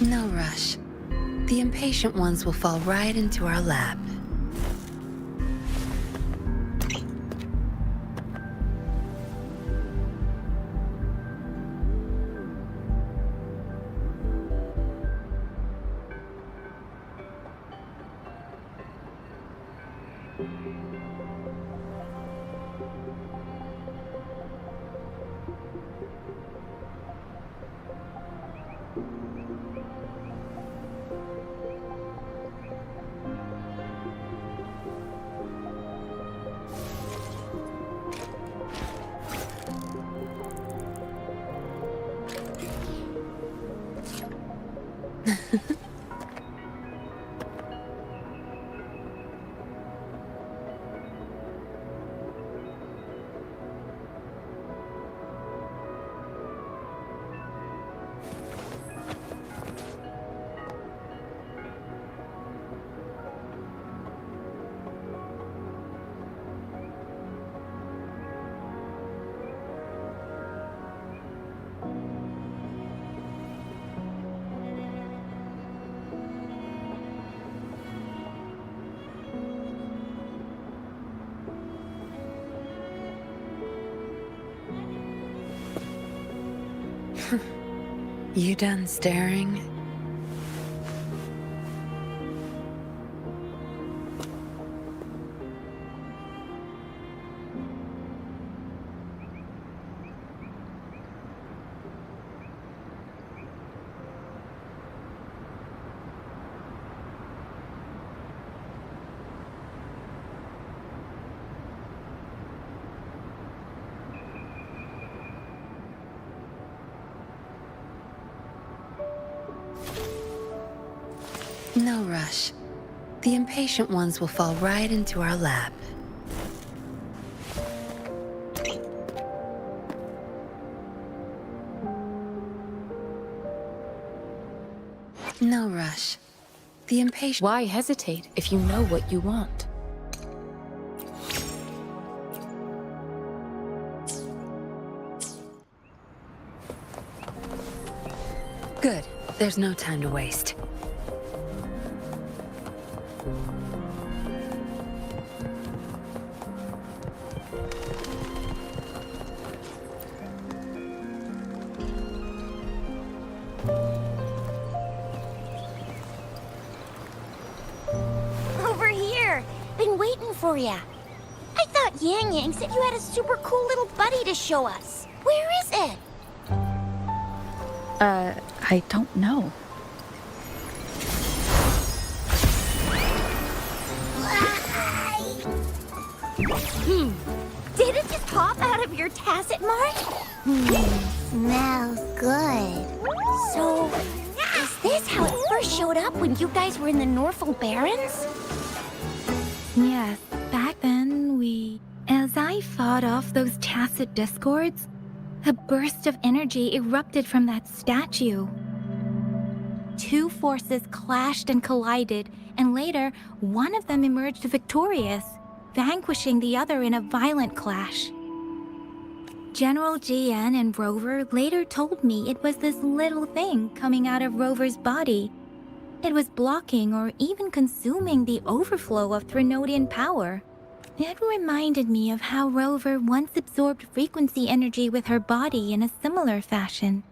No rush. The impatient ones will fall right into our lap. You done staring? No rush. The impatient ones will fall right into our lap. No rush. The impatient... Why hesitate if you know what you want? Good. There's no time to waste. Over here! Been waiting for ya. I thought Yang Yang said you had a super cool little buddy to show us. Where is it? I don't know. Did it just pop out of your tacit mark? Smells good. So, is this how it first showed up when you guys were in the Norfolk Barrens? Yes, back then as I fought off those tacit discords, a burst of energy erupted from that statue. Two forces clashed and collided, and later, one of them emerged victorious, vanquishing the other in a violent clash. General GN and Rover later told me it was this little thing coming out of Rover's body. It was blocking or even consuming the overflow of Threnodian power. It reminded me of how Rover once absorbed frequency energy with her body in a similar fashion.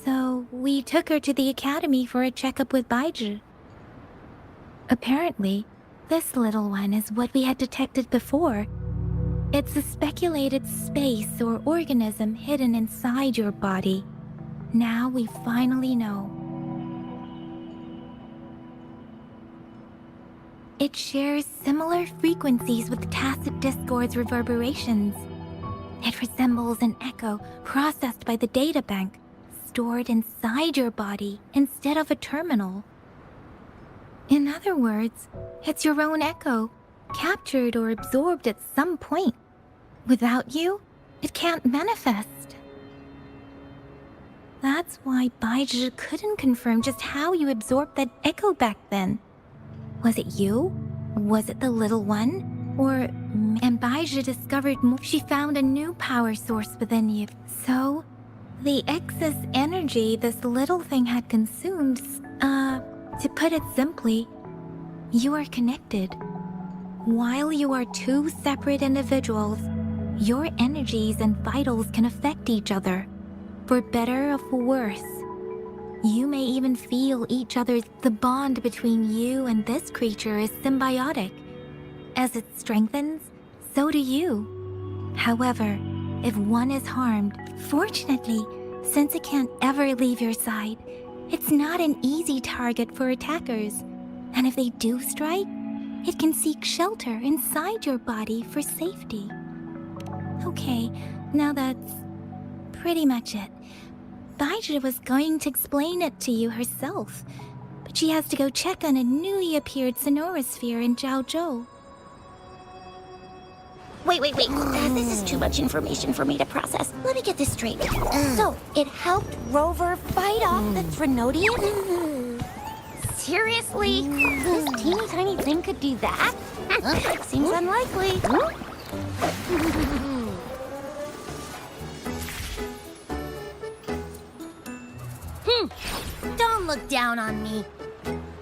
So, we took her to the academy for a checkup with Baizhi. Apparently, this little one is what we had detected before. It's a speculated space or organism hidden inside your body. Now we finally know. It shares similar frequencies with tacit discord's reverberations. It resembles an echo processed by the data bank, stored inside your body instead of a terminal. In other words, it's your own echo, captured or absorbed at some point. Without you, it can't manifest. That's why Baizhi couldn't confirm just how you absorbed that echo back then. Was it you? Was it the little one? Or... And Baizhi discovered more. She found a new power source within you. So, the excess energy this little thing had consumed, to put it simply, you are connected. While you are two separate individuals, your energies and vitals can affect each other, for better or for worse. You may even feel each other's... The bond between you and this creature is symbiotic. As it strengthens, so do you. However, if one is harmed, fortunately, since it can't ever leave your side, it's not an easy target for attackers. And if they do strike, it can seek shelter inside your body for safety. Okay, now that's pretty much it. Baizhi was going to explain it to you herself, but she has to go check on a newly appeared sonorosphere in Zhaozhou. Wait. This is too much information for me to process. Let me get this straight. So, it helped Rover fight off the Trinodian? Seriously? This teeny tiny thing could do that? Seems unlikely. Don't look down on me.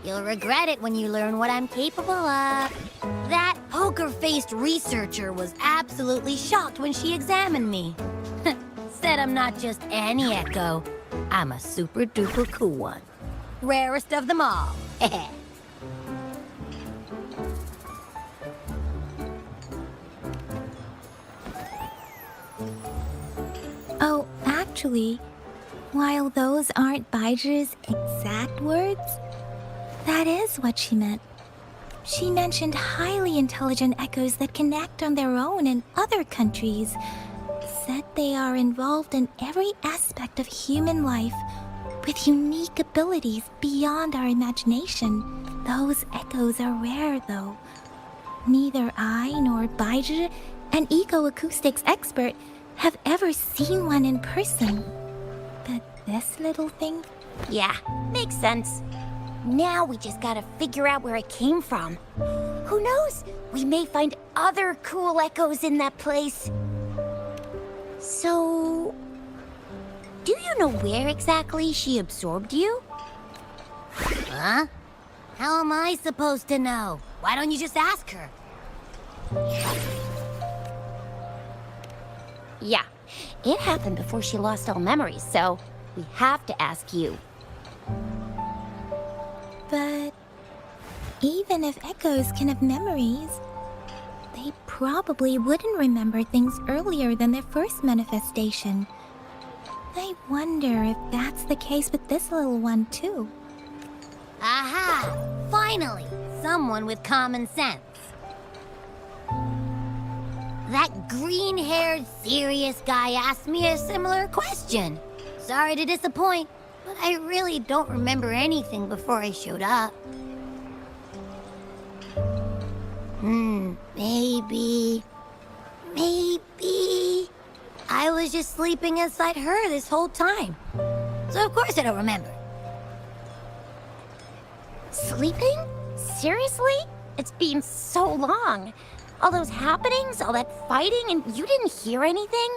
You'll regret it when you learn what I'm capable of. That poker-faced researcher was absolutely shocked when she examined me. Said I'm not just any echo. I'm a super-duper cool one. Rarest of them all. Oh, actually, while those aren't Baizhi's exact words, that is what she meant. She mentioned highly intelligent echoes that can act on their own in other countries. Said they are involved in every aspect of human life, with unique abilities beyond our imagination. Those echoes are rare, though. Neither I nor Baizhi, an eco-acoustics expert, have ever seen one in person. But this little thing? Yeah, makes sense. Now we just gotta figure out where it came from. Who knows? We may find other cool echoes in that place. So... do you know where exactly she absorbed you? Huh? How am I supposed to know? Why don't you just ask her? Yeah, it happened before she lost all memories, so we have to ask you. But even if echoes can have memories, they probably wouldn't remember things earlier than their first manifestation. I wonder if that's the case with this little one, too. Aha! Finally! Someone with common sense. That green-haired, serious guy asked me a similar question. Sorry to disappoint, but I really don't remember anything before I showed up. Maybe... I was just sleeping inside her this whole time. So of course I don't remember. Sleeping? Seriously? It's been so long. All those happenings, all that fighting, and you didn't hear anything?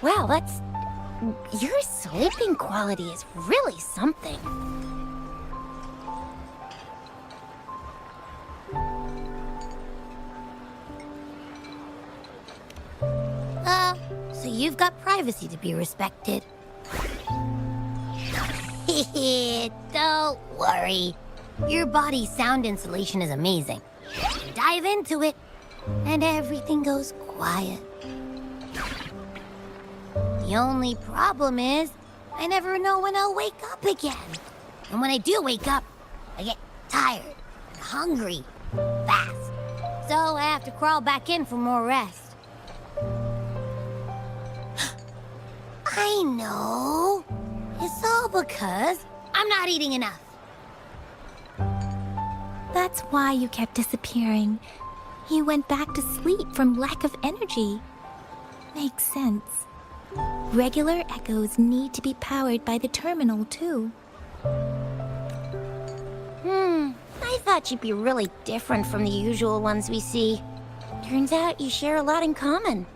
Wow, that's... your sleeping quality is really something. So you've got privacy to be respected. Don't worry. Your body's sound insulation is amazing. Dive into it, and everything goes quiet. The only problem is, I never know when I'll wake up again. And when I do wake up, I get tired and hungry fast. So I have to crawl back in for more rest. I know. It's all because I'm not eating enough. That's why you kept disappearing. You went back to sleep from lack of energy. Makes sense. Regular echoes need to be powered by the terminal, too. I thought you'd be really different from the usual ones we see. Turns out you share a lot in common.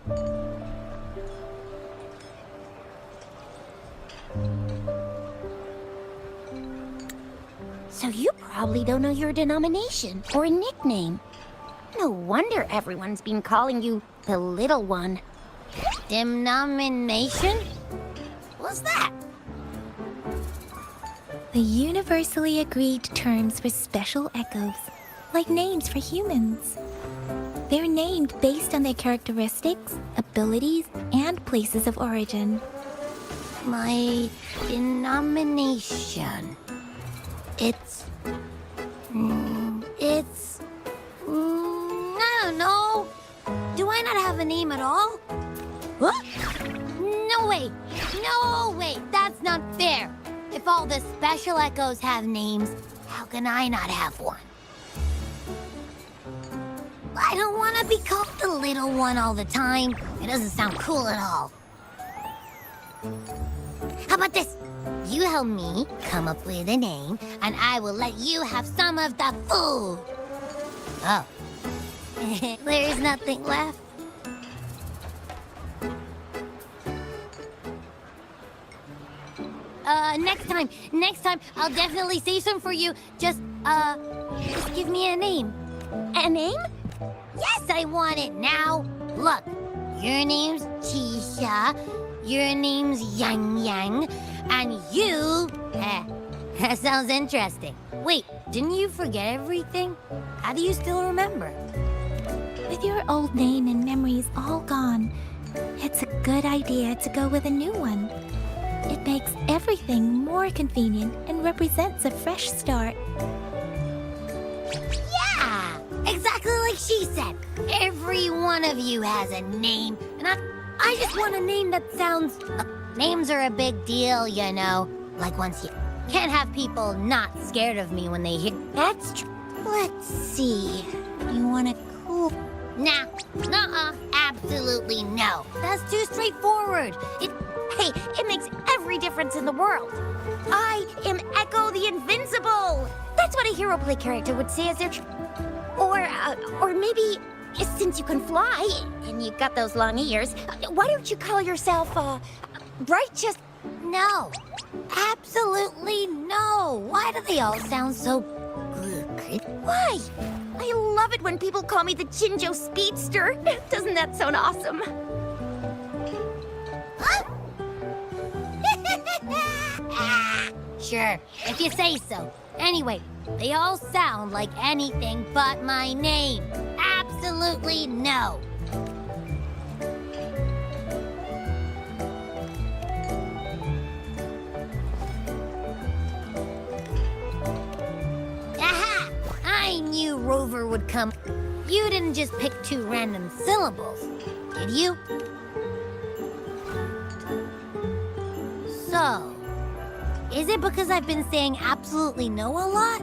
So you probably don't know your denomination or nickname. No wonder everyone's been calling you the Little One. Denomination? What's that? The universally agreed terms for special echoes, like names for humans. They're named based on their characteristics, abilities, and places of origin. My denomination. I don't know. Do I not have a name at all? What? No way. No way. That's not fair. If all the special echoes have names, how can I not have one? I don't want to be called the Little One all the time. It doesn't sound cool at all. How about this? You help me come up with a name, and I will let you have some of the food. Oh. There's nothing left. Next time, I'll definitely say some for you. Just give me a name. A name? Yes, I want it now. Look, your name's Tisha, your name's Yang Yang, and you... that sounds interesting. Wait, didn't you forget everything? How do you still remember? With your old name and memories all gone, it's a good idea to go with a new one. It makes everything more convenient and represents a fresh start. Yeah! Exactly like she said. Every one of you has a name, and I just want a name that sounds... names are a big deal, you know. Like once you... Can't have people not scared of me when they hear... That's true. Let's see. You want a cool... Nah. Nuh-uh. Absolutely no. That's too straightforward. Hey, it makes every difference in the world. I am Echo the Invincible. That's what a hero play character would say as their... Or maybe, since you can fly, and you've got those long ears, why don't you call yourself, Righteous... No. Absolutely no. Why do they all sound so... Why? I love it when people call me the Jinjo Speedster. Doesn't that sound awesome? Huh? Sure, if you say so. Anyway, they all sound like anything but my name. Absolutely no. Aha! I knew Rover would come. You didn't just pick two random syllables, did you? So, is it because I've been saying absolutely no a lot?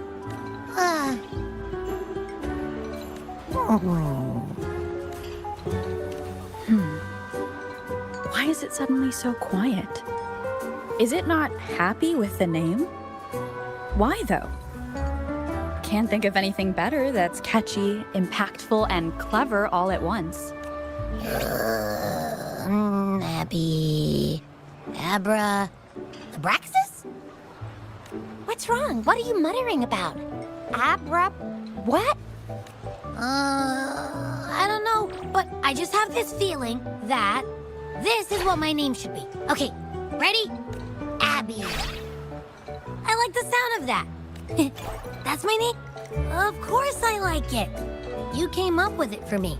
Why is it suddenly so quiet? Is it not happy with the name? Why, though? Can't think of anything better that's catchy, impactful, and clever all at once. Abby... Abra... Abraxas? What's wrong? What are you muttering about? Abra... what? I don't know, but I just have this feeling that this is what my name should be. Okay, ready? Abby. I like the sound of that. That's my name? Of course I like it. You came up with it for me.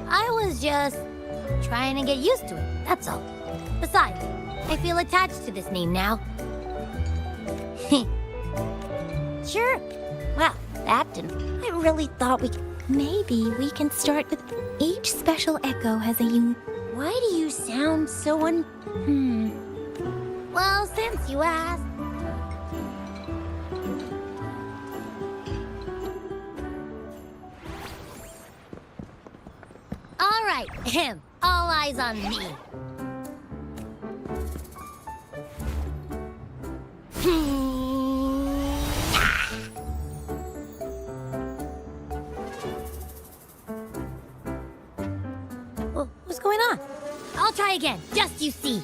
I was just trying to get used to it, that's all. Besides, I feel attached to this name now. Sure. Well, that didn't... I really thought we... Maybe we can start with each special echo has a Why do you sound so Well, since you asked... right, all eyes on me. What's going on? I'll try again, just you see.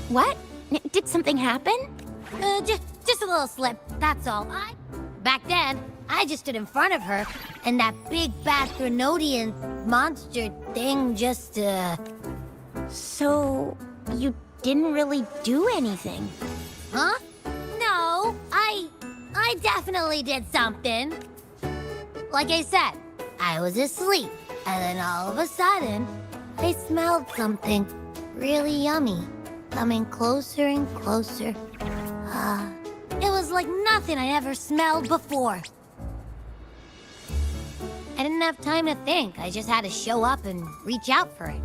What? Did something happen? Just a little slip, that's all. Back then, I just stood in front of her, and that big bad Threnodian monster thing just, So, you didn't really do anything? Huh? No, I definitely did something. Like I said, I was asleep, and then all of a sudden, I smelled something really yummy, coming closer and closer. It was like nothing I'd ever smelled before. I didn't have time to think. I just had to show up and reach out for it.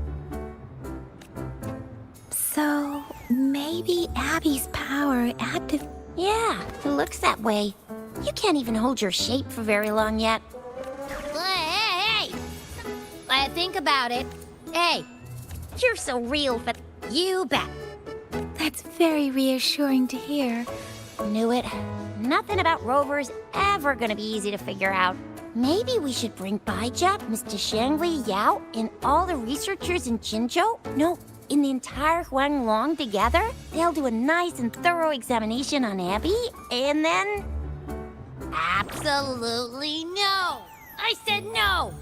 So, maybe Abby's power active. Yeah, it looks that way. You can't even hold your shape for very long yet. Hey! Think about it. Hey, You're so real, but you bet. that's very reassuring to hear. Knew it. Nothing about Rover's ever gonna be easy to figure out. Maybe we should bring Baijia, Mr. Shangli, Yao, and all the researchers in Jinzhou? No, in the entire Huanglong together? They'll do a nice and thorough examination on Abby, and then... Absolutely no! I said no!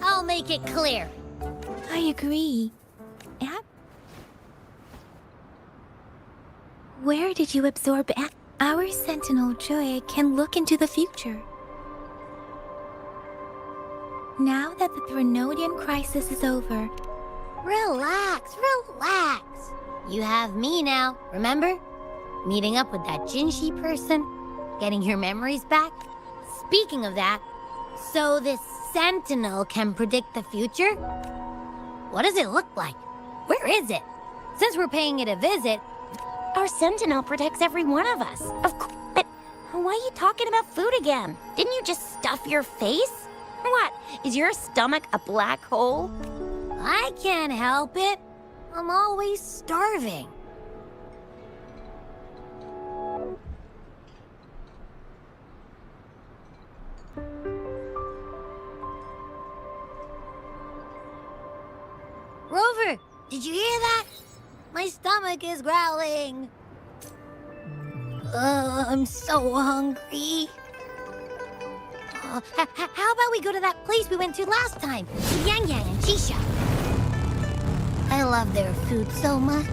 I'll make it clear. I agree. Where did you absorb Our Sentinel Joy can look into the future. Now that the Threnodian crisis is over, Relax. You have me now, remember? Meeting up with that Jinshi person, getting your memories back. Speaking of that, so this Sentinel can predict the future? What does it look like? Where is it? Since we're paying it a visit, our Sentinel protects every one of us. Of course, but why are you talking about food again? Didn't you just stuff your face? What? Is your stomach a black hole? I can't help it. I'm always starving. Rover, did you hear that? My stomach is growling. I'm so hungry. How about we go to that place we went to last time? Yang Yang and Chisha. I love their food so much.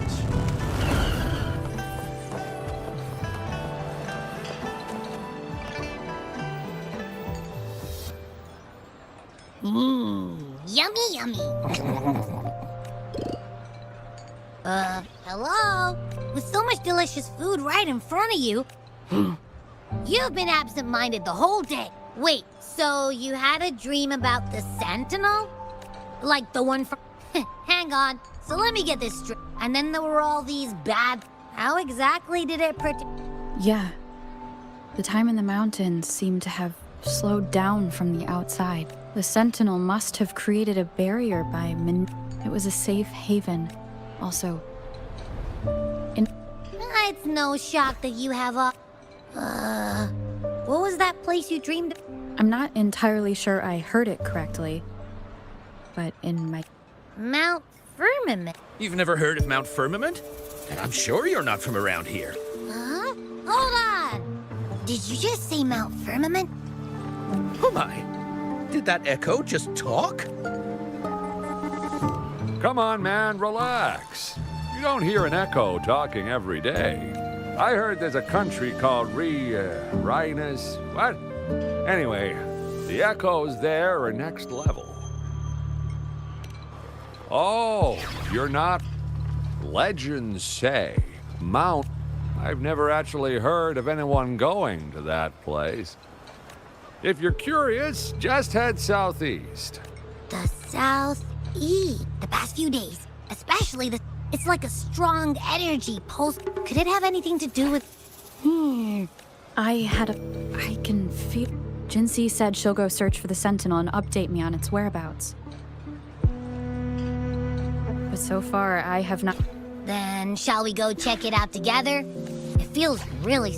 Yummy. Hello? With so much delicious food right in front of you, you've been absent-minded the whole day. Wait, so you had a dream about the Sentinel? Like the one from... Hang on, so let me get this straight. And then there were all these bad... How exactly did it Yeah. The time in the mountains seemed to have slowed down from the outside. The Sentinel must have created a barrier by It was a safe haven. Also, It's no shock that you have a... What was that place you dreamed of? I'm not entirely sure I heard it correctly, but in my... Mount Firmament. You've never heard of Mount Firmament? And I'm sure you're not from around here. Huh? Hold on! Did you just say Mount Firmament? Oh my! Did that echo just talk? Come on, man, relax. You don't hear an echo talking every day. I heard there's a country called Rhinus. What? Anyway, the echoes there are next level. Oh, you're not? Legends say Mount. I've never actually heard of anyone going to that place. If you're curious, just head southeast. The southeast. The past few days, especially it's like a strong energy pulse. Could it have anything to do with... I can feel... Jinsei said she'll go search for the Sentinel and update me on its whereabouts. But so far, I have not... Then shall we go check it out together? It feels really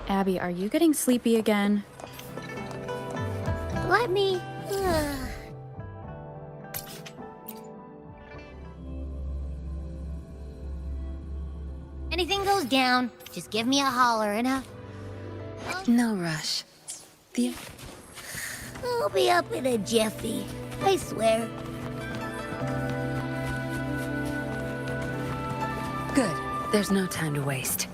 Abby, are you getting sleepy again? Let me... Anything goes down, just give me a holler and No rush. I'll be up in a jiffy. I swear. Good. There's no time to waste.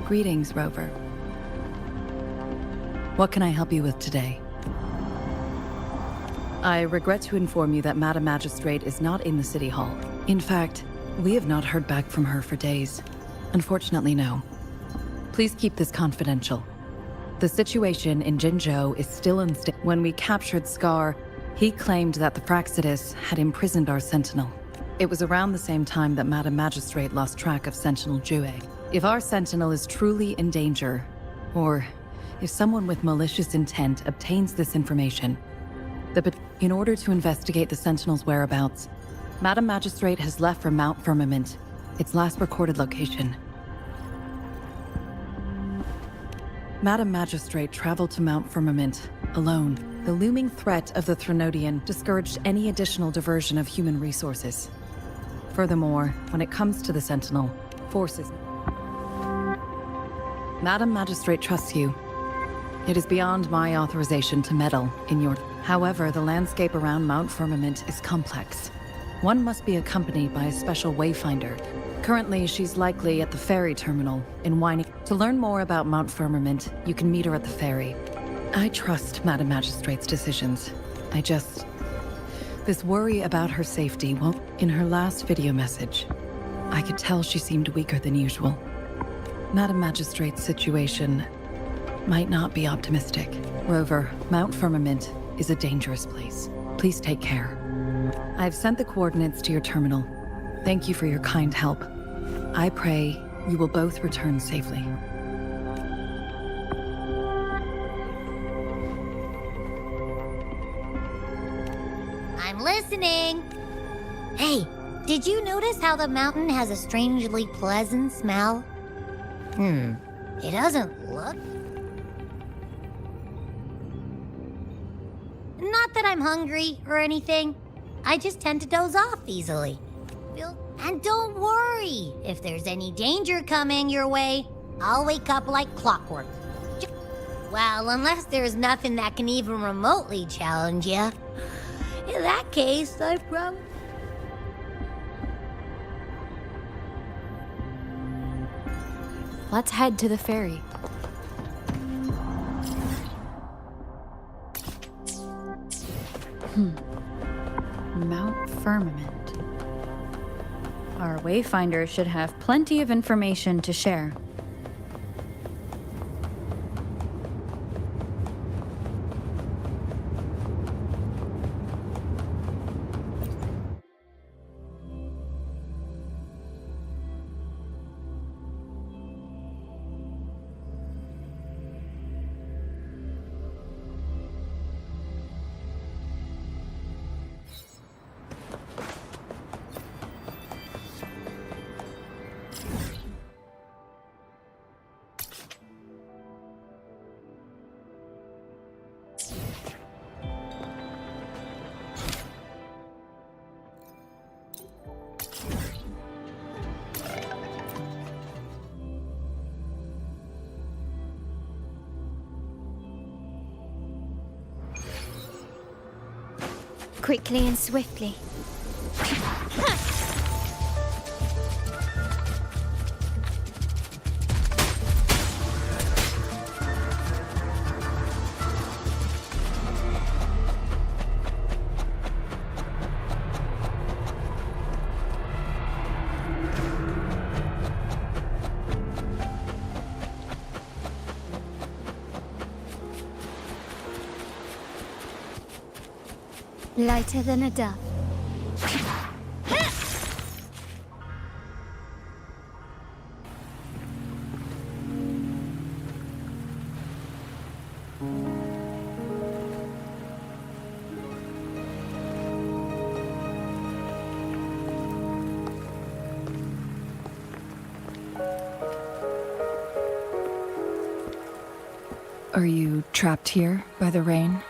Greetings, Rover. What can I help you with today? I regret to inform you that Madam Magistrate is not in the City Hall. In fact, we have not heard back from her for days. Unfortunately, no. Please keep this confidential. The situation in Jinzhou is still unstable. When we captured Scar, he claimed that the Praxidus had imprisoned our Sentinel. It was around the same time that Madam Magistrate lost track of Sentinel Jue. If our Sentinel is truly in danger, or if someone with malicious intent obtains this information, in order to investigate the Sentinel's whereabouts, Madam Magistrate has left for Mount Firmament, its last recorded location. Madam Magistrate traveled to Mount Firmament alone. The looming threat of the Threnodian discouraged any additional diversion of human resources. Furthermore, when it comes to the Sentinel, forces... Madam Magistrate trusts you. It is beyond my authorization to meddle in your... However, the landscape around Mount Firmament is complex. One must be accompanied by a special wayfinder. Currently, she's likely at the ferry terminal in Whining. To learn more about Mount Firmament, you can meet her at the ferry. I trust Madam Magistrate's decisions. This worry about her safety won't... In her last video message, I could tell she seemed weaker than usual. Madam Magistrate's situation might not be optimistic. Rover, Mount Firmament is a dangerous place. Please take care. I've sent the coordinates to your terminal. Thank you for your kind help. I pray you will both return safely. I'm listening. Hey, did you notice how the mountain has a strangely pleasant smell? It doesn't look... Not that I'm hungry or anything. I just tend to doze off easily. And don't worry, if there's any danger coming your way, I'll wake up like clockwork. Well, unless there's nothing that can even remotely challenge you. In that case, I promise. Let's head to the ferry. Mount Firmament. Our wayfinder should have plenty of information to share. quickly and swiftly. Lighter than a dove. Are you trapped here by the rain?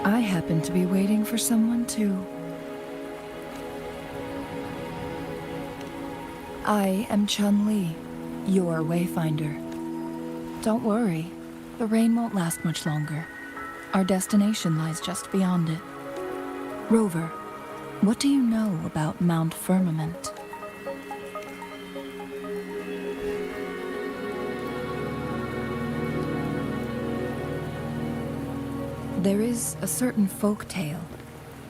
I happen to be waiting for someone too. I am Chun-Li, your wayfinder. Don't worry, the rain won't last much longer. Our destination lies just beyond it. Rover, what do you know about Mount Firmament? There is a certain folk tale.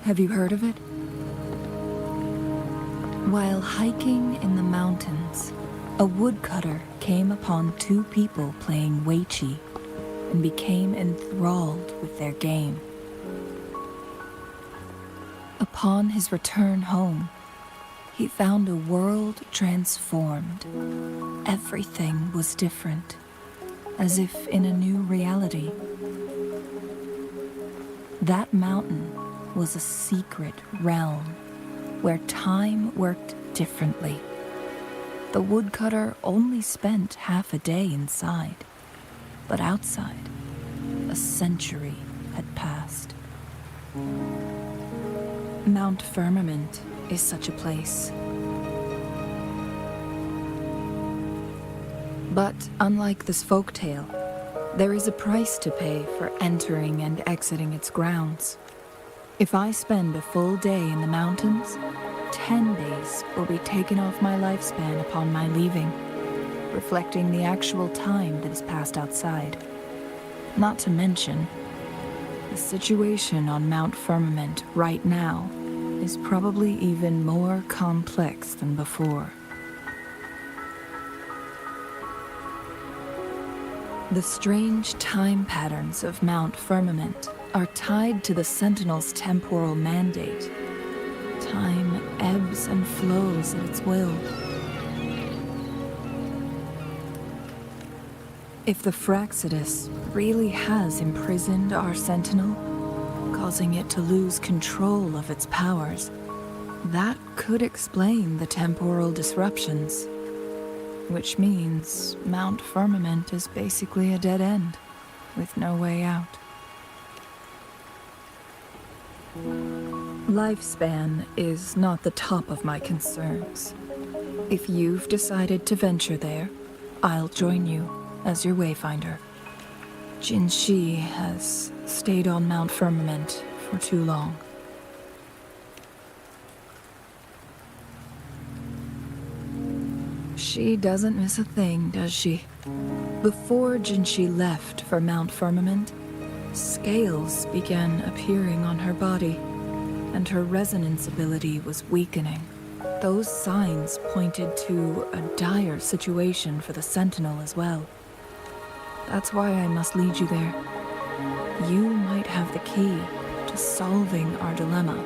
Have you heard of it? While hiking in the mountains, a woodcutter came upon two people playing Weiqi and became enthralled with their game. Upon his return home, he found a world transformed. Everything was different, as if in a new reality. That mountain was a secret realm where time worked differently. The woodcutter only spent half a day inside, but outside, a century had passed. Mount Firmament is such a place. But unlike this folktale, there is a price to pay for entering and exiting its grounds. If I spend a full day in the mountains, 10 days will be taken off my lifespan upon my leaving, reflecting the actual time that is passed outside. Not to mention, the situation on Mount Firmament right now is probably even more complex than before. The strange time patterns of Mount Firmament are tied to the Sentinel's temporal mandate. Time ebbs and flows at its will. If the Fraxidus really has imprisoned our Sentinel, causing it to lose control of its powers, that could explain the temporal disruptions. Which means Mount Firmament is basically a dead end, with no way out. Lifespan is not the top of my concerns. If you've decided to venture there, I'll join you as your wayfinder. Jin Shi has stayed on Mount Firmament for too long. She doesn't miss a thing, does she? Before Jinshi left for Mount Firmament, scales began appearing on her body, and her resonance ability was weakening. Those signs pointed to a dire situation for the Sentinel as well. That's why I must lead you there. You might have the key to solving our dilemma.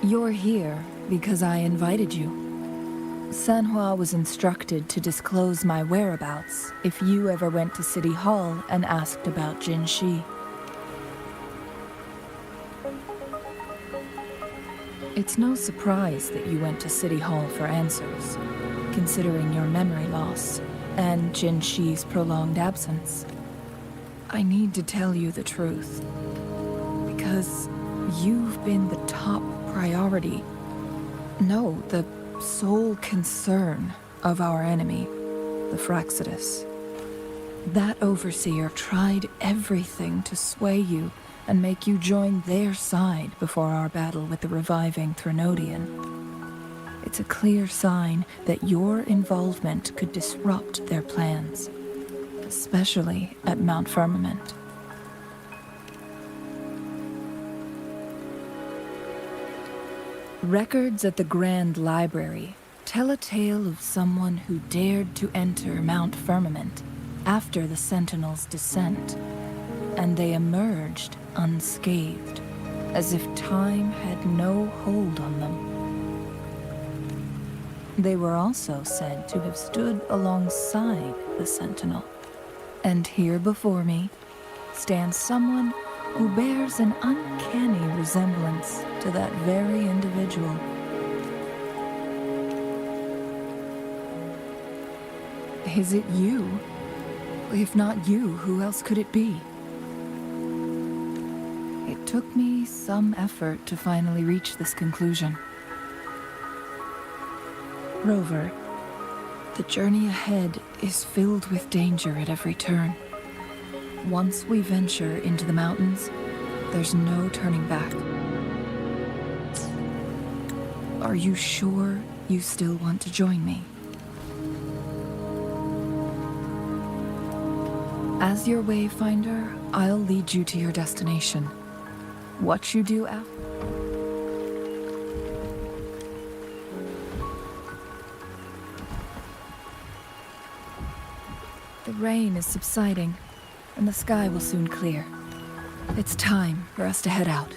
You're here because I invited you. Sanhua was instructed to disclose my whereabouts if you ever went to City Hall and asked about Jin Shi. It's no surprise that you went to City Hall for answers, considering your memory loss and Jin Shi's prolonged absence. I need to tell you the truth, because you've been the top priority. No, the sole concern of our enemy, the Fraxidus. That overseer tried everything to sway you and make you join their side before our battle with the reviving Threnodian. It's a clear sign that your involvement could disrupt their plans, especially at Mount Firmament. Records at the Grand Library tell a tale of someone who dared to enter Mount Firmament after the Sentinels' descent, and they emerged unscathed, as if time had no hold on them. They were also said to have stood alongside the Sentinel. And here before me stands someone who bears an uncanny resemblance to that very individual. Is it you? If not you, who else could it be? It took me some effort to finally reach this conclusion. Rover, the journey ahead is filled with danger at every turn. Once we venture into the mountains, there's no turning back. Are you sure you still want to join me? As your wayfinder, I'll lead you to your destination. What you do after... The rain is subsiding, and the sky will soon clear. It's time for us to head out.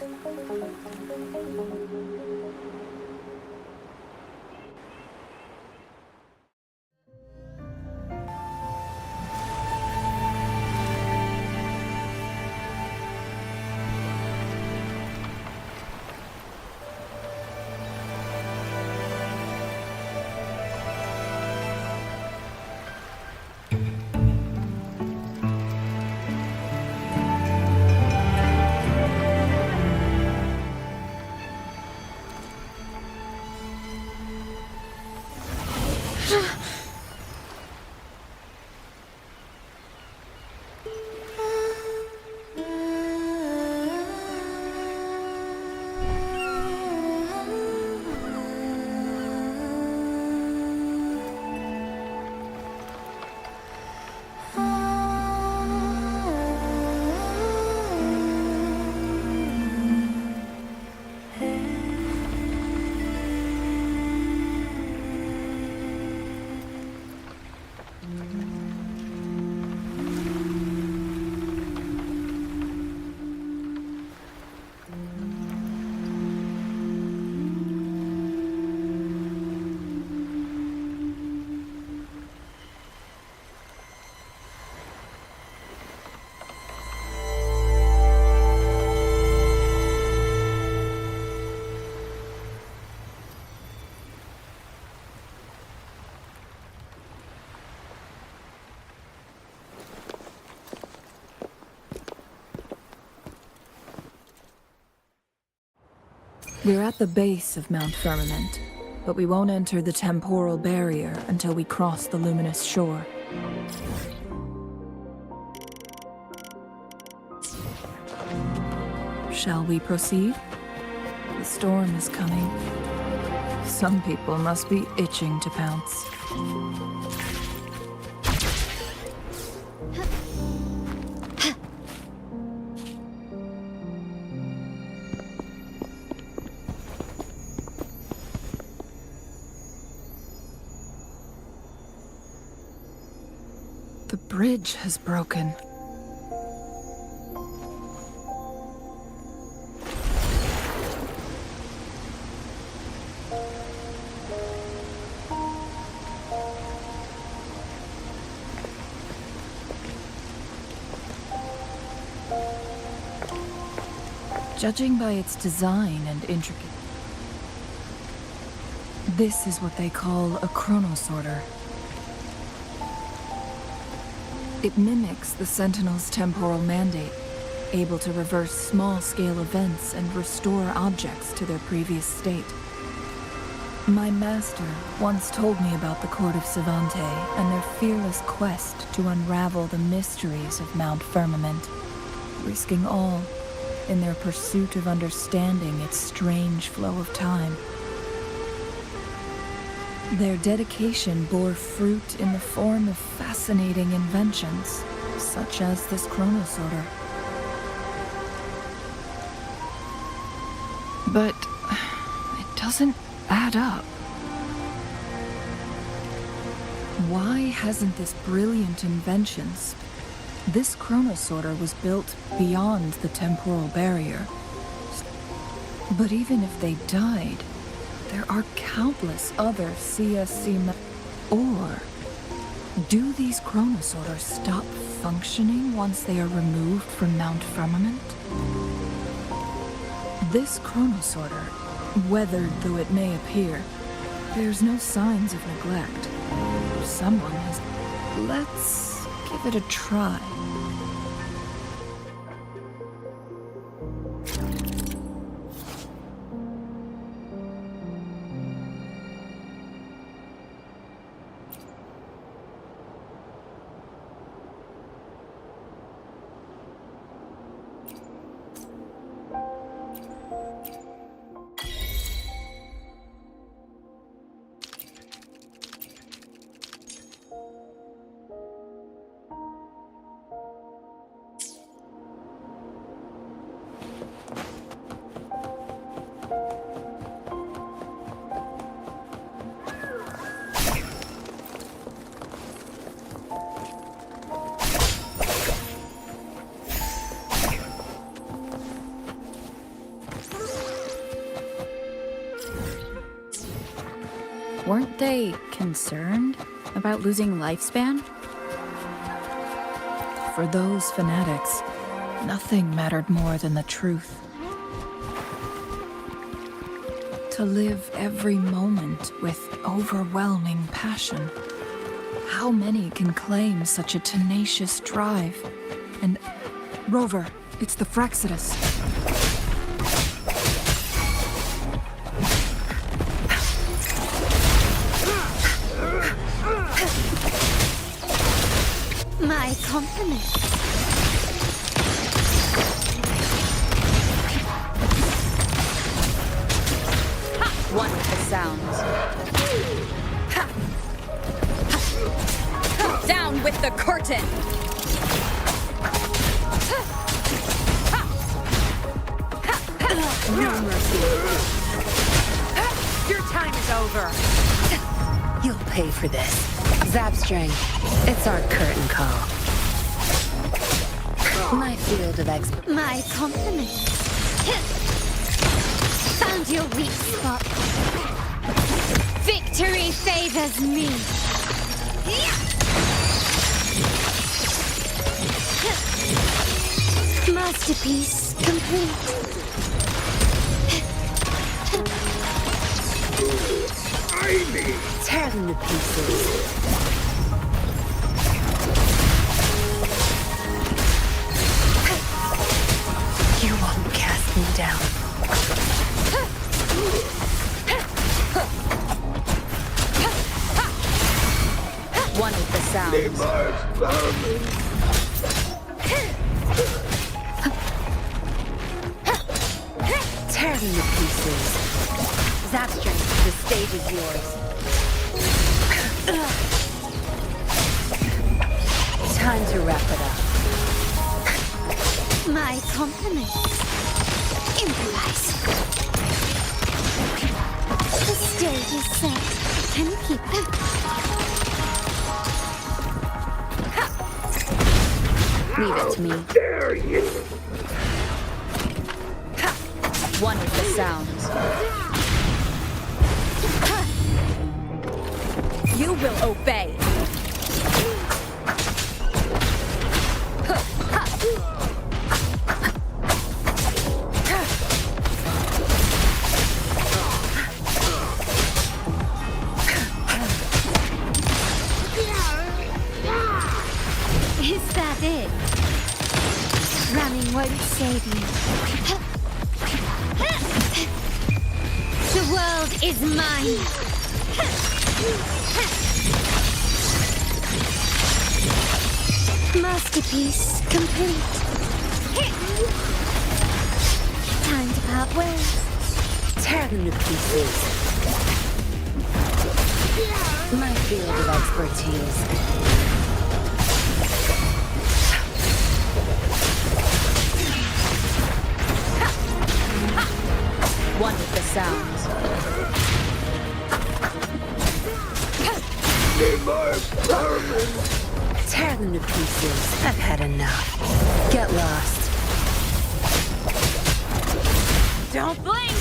We're at the base of Mount Firmament, but we won't enter the temporal barrier until we cross the luminous shore. Shall we proceed? The storm is coming. Some people must be itching to pounce. The bridge has broken. Judging by its design and intricate... This is what they call a chronosorter. It mimics the Sentinel's temporal mandate, able to reverse small-scale events and restore objects to their previous state. My master once told me about the court of Savante and their fearless quest to unravel the mysteries of Mount Firmament, risking all in their pursuit of understanding its strange flow of time. Their dedication bore fruit in the form of fascinating inventions, such as this chronosorter. But it doesn't add up. Why hasn't this brilliant invention? This chronosorter was built beyond the temporal barrier. But even if they died, there are countless other CSC Or do these chronosorters stop functioning once they are removed from Mount Firmament? This chronosorter, weathered though it may appear, bears no signs of neglect. Someone has... Let's give it a try. Weren't they concerned about losing lifespan? For those fanatics, nothing mattered more than the truth. To live every moment with overwhelming passion. How many can claim such a tenacious drive? And Rover, it's the Fraxidus. My compliments. One with the sounds. Down with the curtain! No mercy. Your time is over. You'll pay for this. Zapstring, it's our curtain call. My field of expertise. My compliments. Found your weak spot. Victory favors me. Masterpiece complete. Tear them to pieces. You won't cast me down. One with the sounds. Tear them to pieces. Zapstring, the stage is yours. Time to wrap it up. My compliments. Improvise. The stage is set. Can you keep it? Leave it to me. One with the sounds. You will obey. Is that it? Running won't save you. The world is mine! Masterpiece complete. Time to part ways. Tear them to pieces. My field of expertise. One with the sounds. Tear them to pieces. I've had enough. Get lost. Don't blink!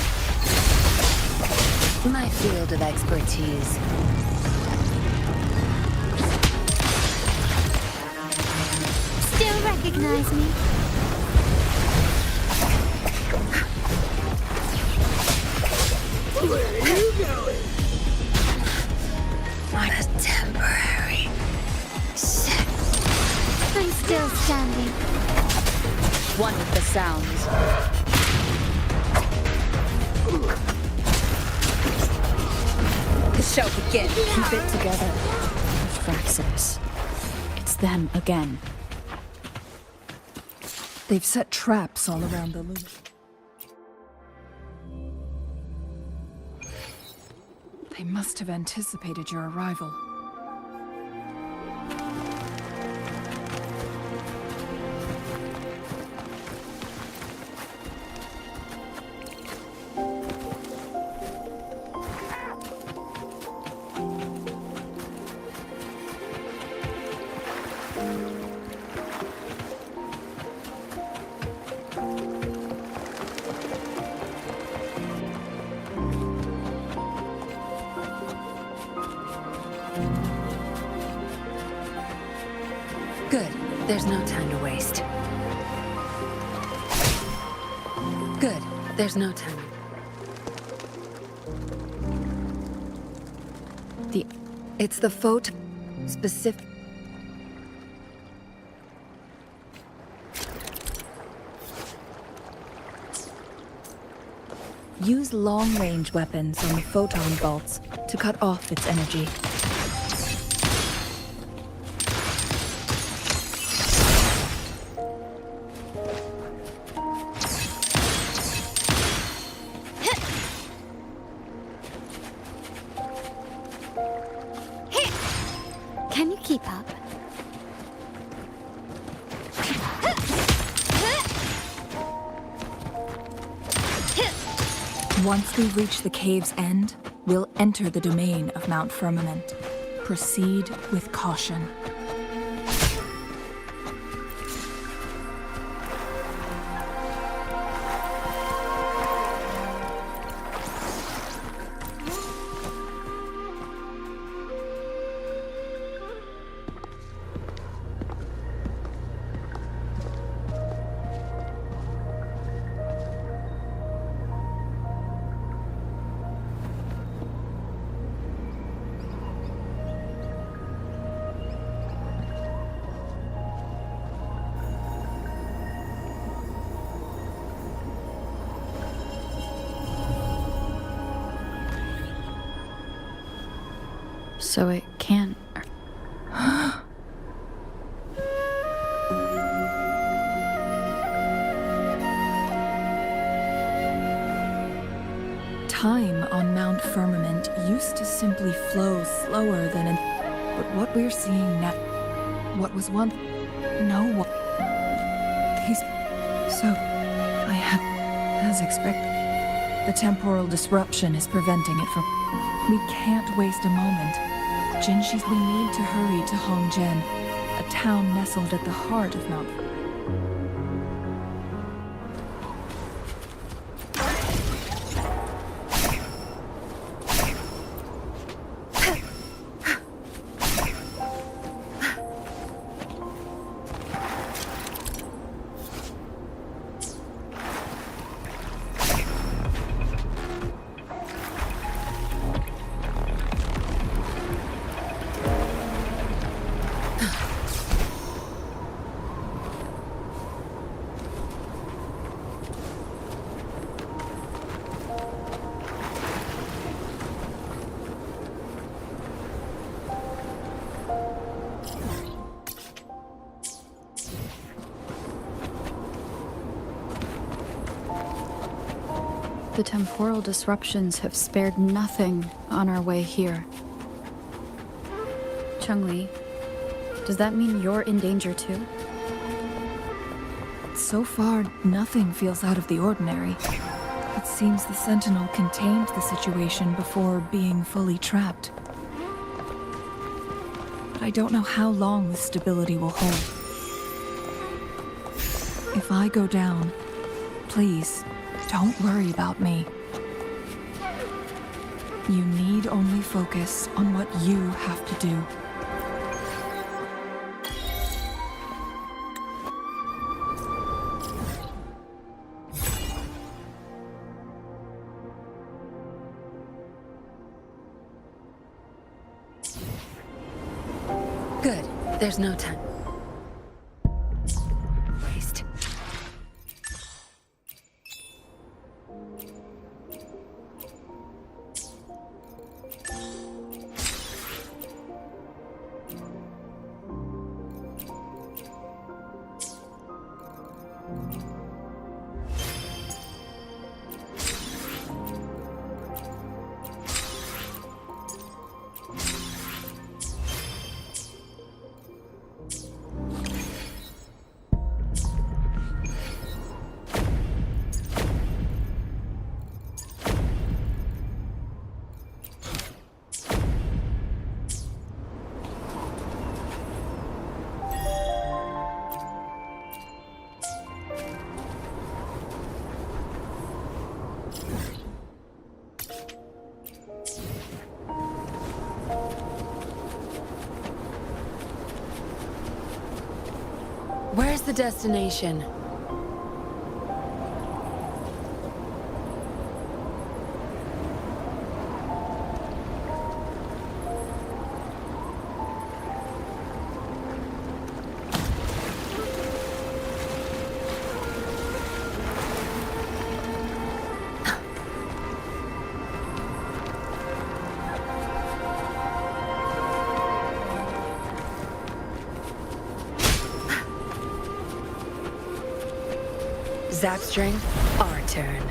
My field of expertise. Still recognize me? What a temporary set. I'm still standing. One with the sounds. The show begins. Keep it together. Fraxis. It's them again. They've set traps all around the loop. They must have anticipated your arrival. Good. There's no time to waste. Good. There's no time. It's the photo specific. Use long-range weapons on the photon bolts to cut off its energy. Can you keep up? Once we reach the cave's end, we'll enter the domain of Mount Firmament. Proceed with caution. So it can't. Time on Mount Firmament used to simply flow slower than an... But what we're seeing now... What was once... No one... He's... So... I have... As expected... The temporal disruption is preventing it from... We can't waste a moment. Jinshi's... We need to hurry to Hongjian, a town nestled at the heart of Mount... The temporal disruptions have spared nothing on our way here. Chungli, does that mean you're in danger too? So far, nothing feels out of the ordinary. It seems the Sentinel contained the situation before being fully trapped. But I don't know how long this stability will hold. If I go down, please, don't worry about me. You need only focus on what you have to do. Good. There's no time. Waste. Where's the destination? Zap string, our turn.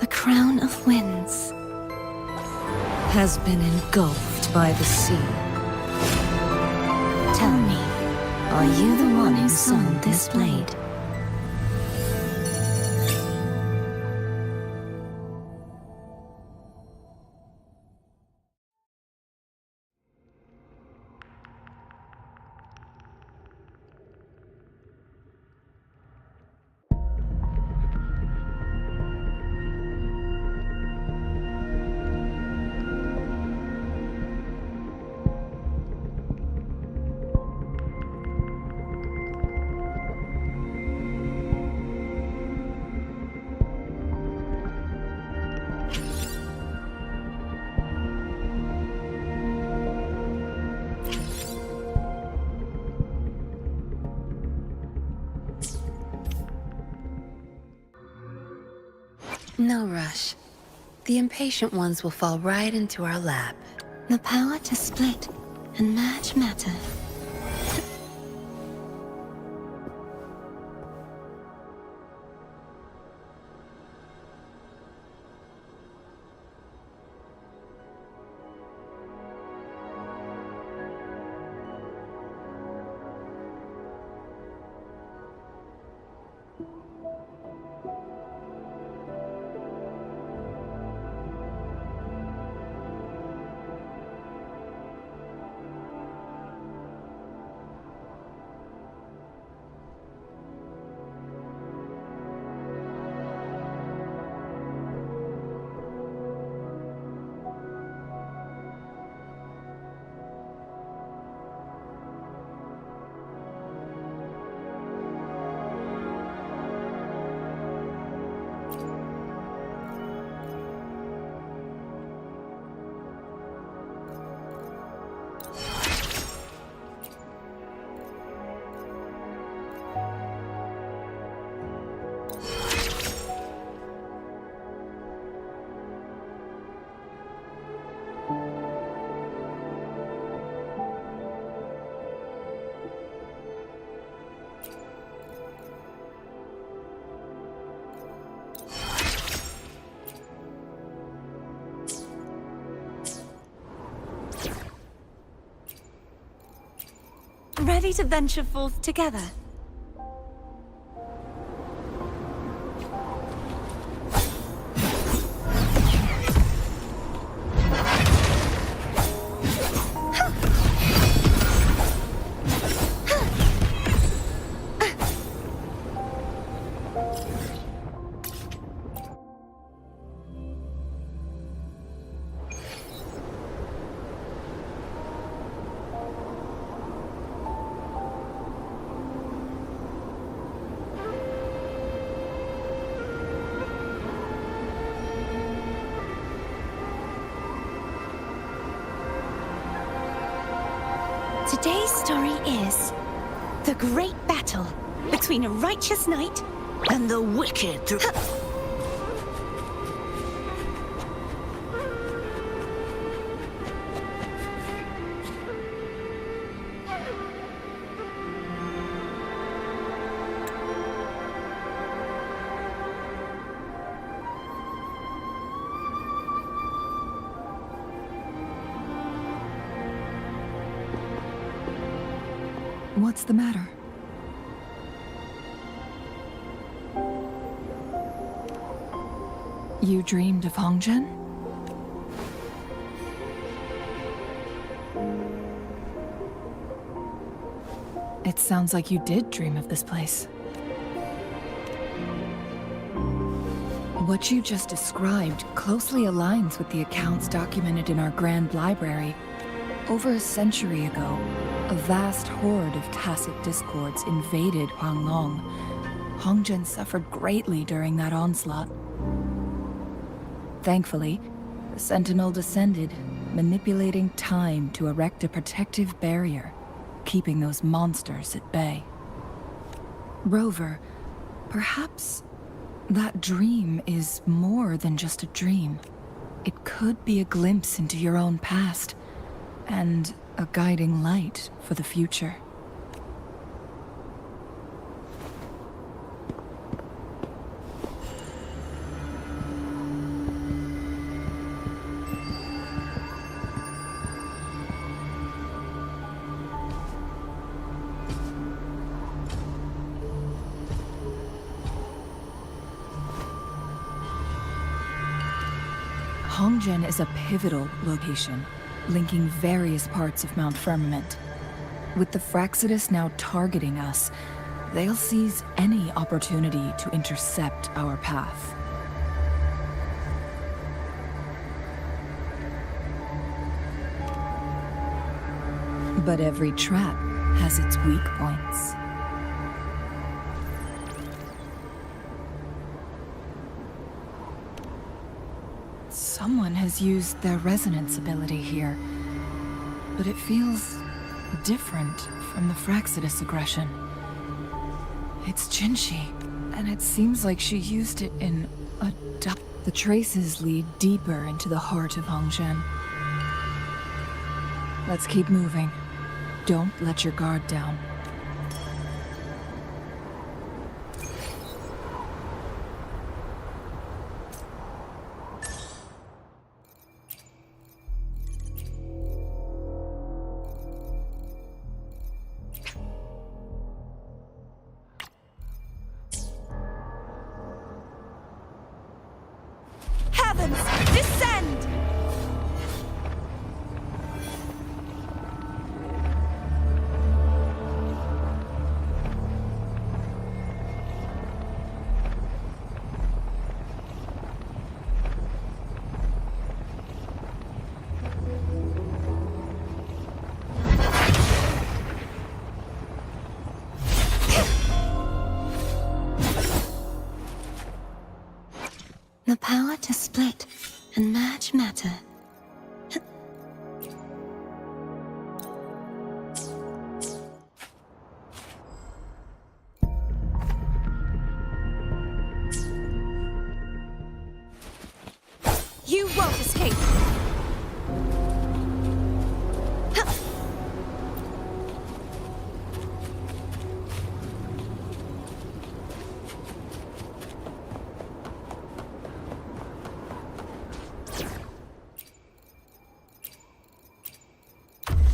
The crown of winds has been engulfed by the sea. Tell me, are you the one who summoned this blade? No rush. The impatient ones will fall right into our lap. The power to split and merge matter. Ready to venture forth together? Today's story is the great battle between a righteous knight and the wicked. What's the matter? You dreamed of Hongzhen? It sounds like you did dream of this place. What you just described closely aligns with the accounts documented in our Grand Library. Over a century ago, a vast horde of tacit discords invaded Huanglong. Hongzhen suffered greatly during that onslaught. Thankfully, the Sentinel descended, manipulating time to erect a protective barrier, keeping those monsters at bay. Rover, perhaps that dream is more than just a dream. It could be a glimpse into your own past, and a guiding light for the future. Hongzhen is a pivotal location, linking various parts of Mount Firmament. With the Fraxidus now targeting us, they'll seize any opportunity to intercept our path. But every trap has its weak points. Someone has used their resonance ability here, but it feels different from the Fraxidus aggression. It's Jinshi, and it seems like she used it in a The traces lead deeper into the heart of Hongzhen. Let's keep moving. Don't let your guard down. Heavens, descend! The power to split and merge matter. You won't escape!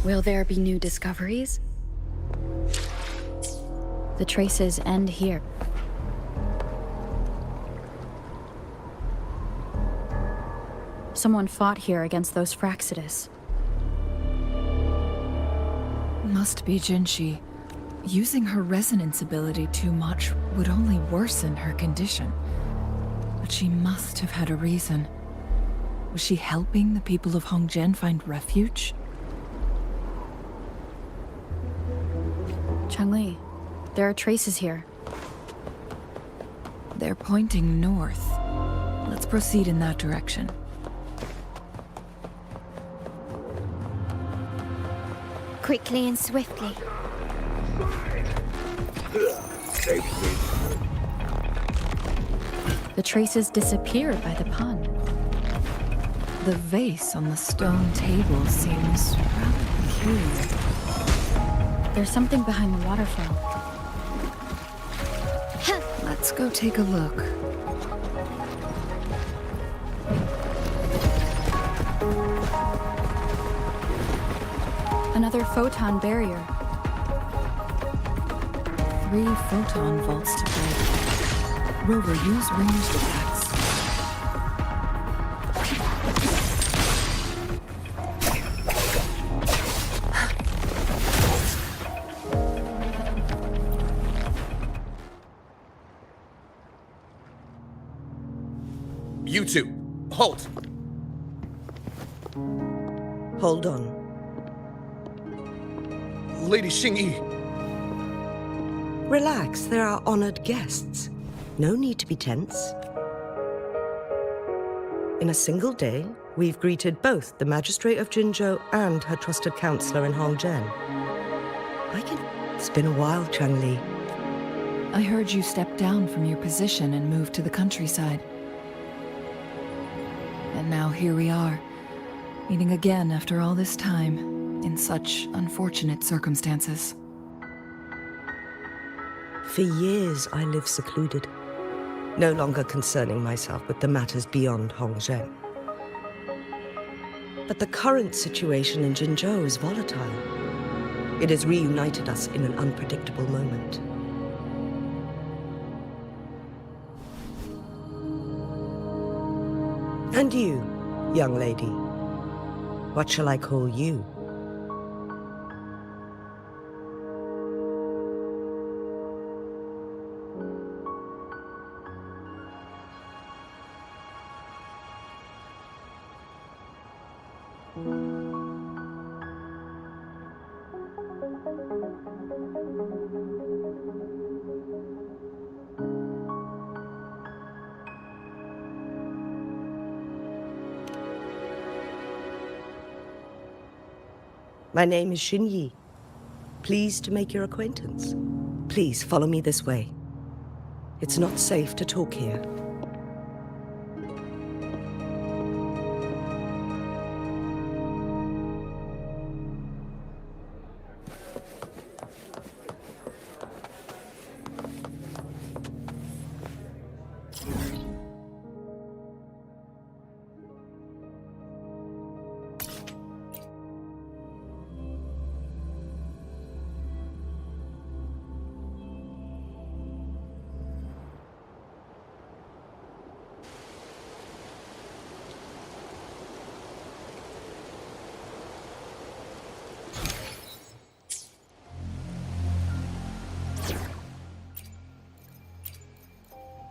Will there be new discoveries? The traces end here. Someone fought here against those Fraxidus. Must be Jinshi. Using her resonance ability too much would only worsen her condition. But she must have had a reason. Was she helping the people of Hongzhen find refuge? Changli, there are traces here. They're pointing north. Let's proceed in that direction. Quickly and swiftly. The traces disappeared by the pond. The vase on the stone table seems rather peculiar. There's something behind the waterfall. Let's go take a look. Another photon barrier. 3 photon vaults to break. Rover, use ranged attacks. You two, halt! Hold on. Lady Xingyi. Relax, they're our honored guests. No need to be tense. In a single day, we've greeted both the Magistrate of Jinzhou and her trusted counselor in Hongzhen. It's been a while, Changli. I heard you stepped down from your position and moved to the countryside. And now here we are, meeting again after all this time, in such unfortunate circumstances. For years, I lived secluded, no longer concerning myself with the matters beyond Hongzhen. But the current situation in Jinzhou is volatile. It has reunited us in an unpredictable moment. And you, young lady, what shall I call you? My name is Xinyi. Pleased to make your acquaintance. Please follow me this way. It's not safe to talk here.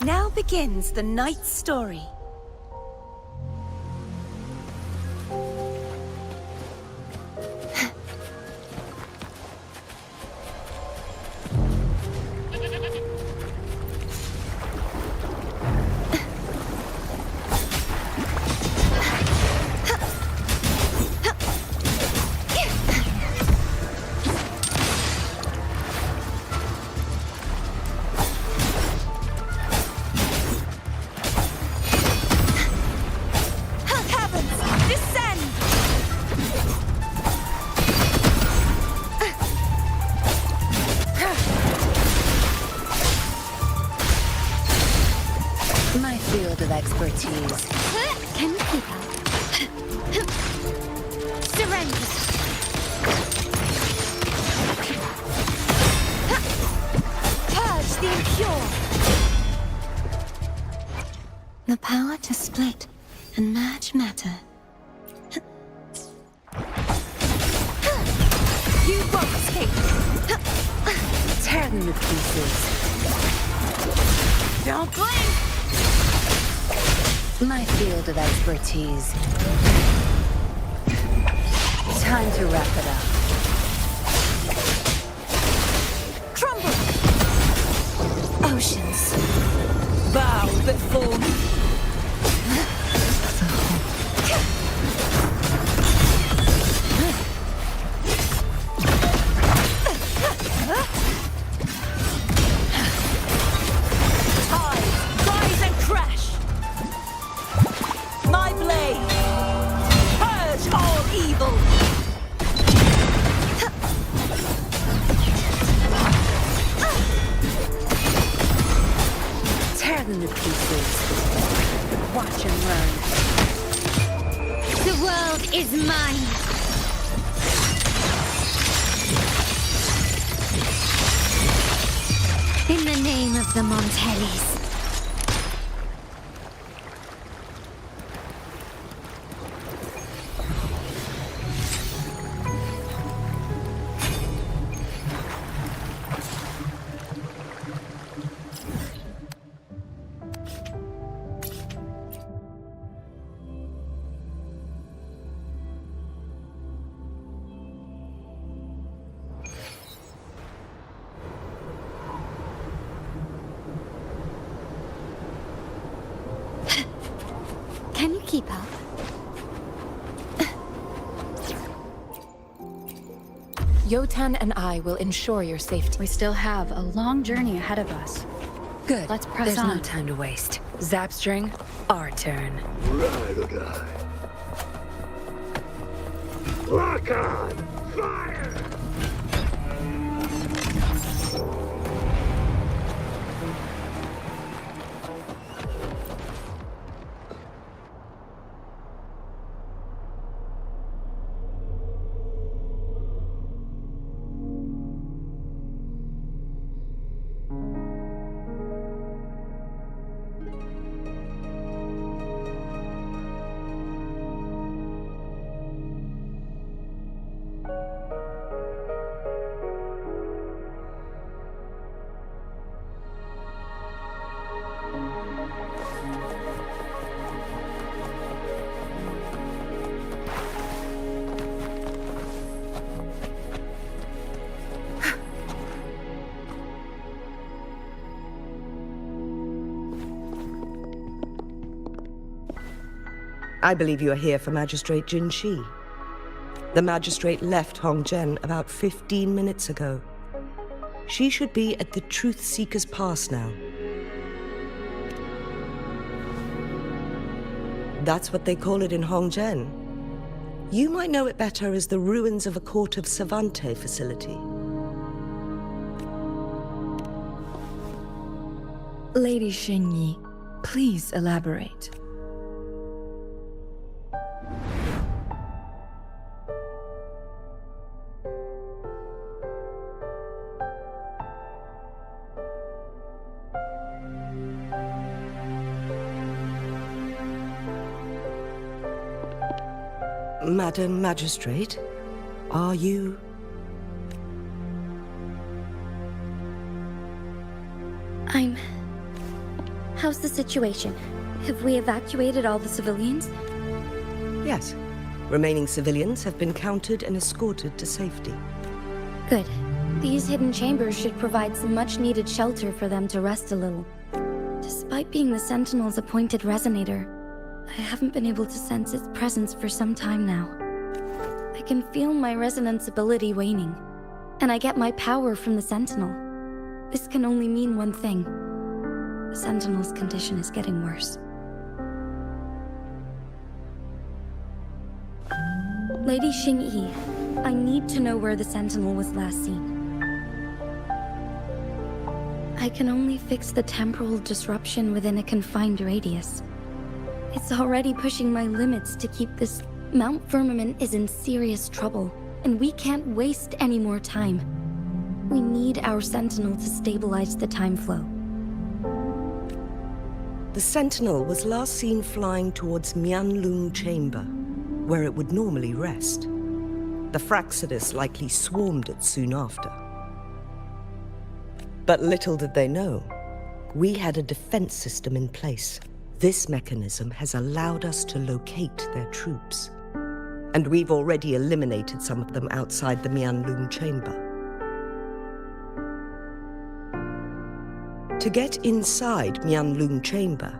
Now begins the night's story. My field of expertise. Can you keep up? Surrender! The power to split and merge matter. You won't escape! Tear them to pieces. Don't blink! My field of expertise. Time to wrap it up. Crumble! Oceans, bow before me. Tides, rise and crash! My blade, purge all evil! Tear them to pieces. Watch them run. The world is mine! In the name of the Montellis. Can you keep up? Yotan and I will ensure your safety. We still have a long journey ahead of us. Good. Let's press There's on. no time to waste. Zapstring, our turn. Right, guy. Lock on! Fire! I believe you are here for Magistrate Jin Shi. The magistrate left Hongzhen about 15 minutes ago. She should be at the Truth Seeker's Pass now. That's what they call it in Hongzhen. You might know it better as the ruins of a Court of Savante facility. Lady Xingyi, please elaborate. Madam Magistrate, are you... How's the situation? Have we evacuated all the civilians? Yes. Remaining civilians have been counted and escorted to safety. Good. These hidden chambers should provide some much-needed shelter for them to rest a little. Despite being the Sentinel's appointed resonator, I haven't been able to sense its presence for some time now. I can feel my resonance ability waning, and I get my power from the Sentinel. This can only mean one thing. The Sentinel's condition is getting worse. Lady Xingyi, I need to know where the Sentinel was last seen. I can only fix the temporal disruption within a confined radius. It's already pushing my limits to keep this... Mount Firmament is in serious trouble, and we can't waste any more time. We need our Sentinel to stabilize the time flow. The Sentinel was last seen flying towards Mianlung Chamber, where it would normally rest. The Fraxidus likely swarmed it soon after. But little did they know, we had a defense system in place. This mechanism has allowed us to locate their troops. And we've already eliminated some of them outside the Mianlung Chamber. To get inside Mianlung Chamber,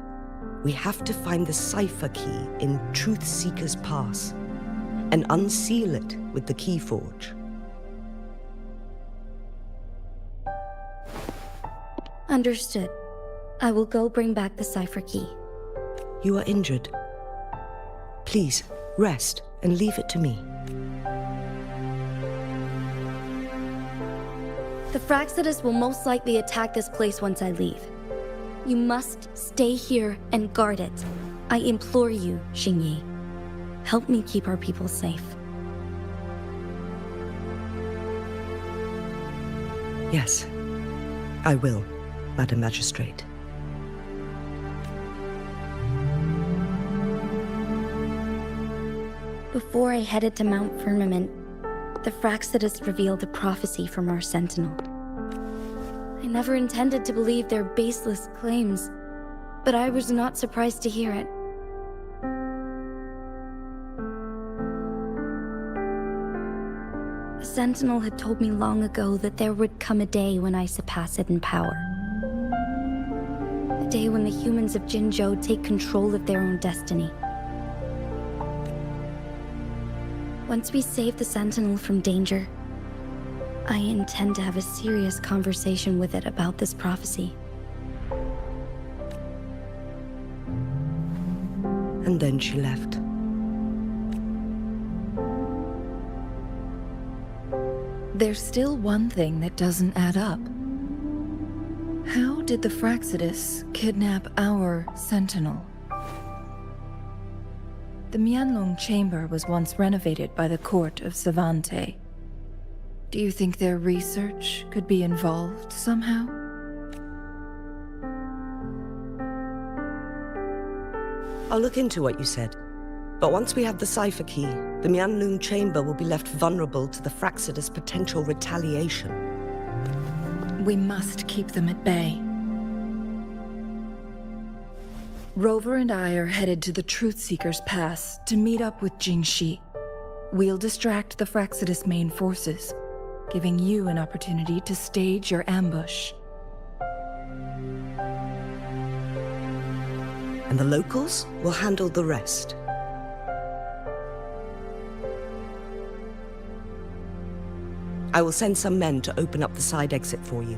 we have to find the cipher key in Truth Seeker's Pass and unseal it with the Keyforge. Understood. I will go bring back the cipher key. You are injured. Please, rest and leave it to me. The Fraxidus will most likely attack this place once I leave. You must stay here and guard it. I implore you, Xingyi. Help me keep our people safe. Yes, I will, Madam Magistrate. Before I headed to Mount Firmament, the Fraxidus revealed a prophecy from our Sentinel. I never intended to believe their baseless claims, but I was not surprised to hear it. The Sentinel had told me long ago that there would come a day when I surpass it in power. A day when the humans of Jinzhou take control of their own destiny. Once we save the Sentinel from danger, I intend to have a serious conversation with it about this prophecy. And then she left. There's still one thing that doesn't add up. How did the Fraxidus kidnap our Sentinel? The Mianlung Chamber was once renovated by the court of Savante. Do you think their research could be involved somehow? I'll look into what you said. But once we have the cipher key, the Mianlung Chamber will be left vulnerable to the Fraxidus' potential retaliation. We must keep them at bay. Rover and I are headed to the Truth Seeker's Pass to meet up with Jingxi. We'll distract the Fraxidus' main forces, giving you an opportunity to stage your ambush. And the locals will handle the rest. I will send some men to open up the side exit for you.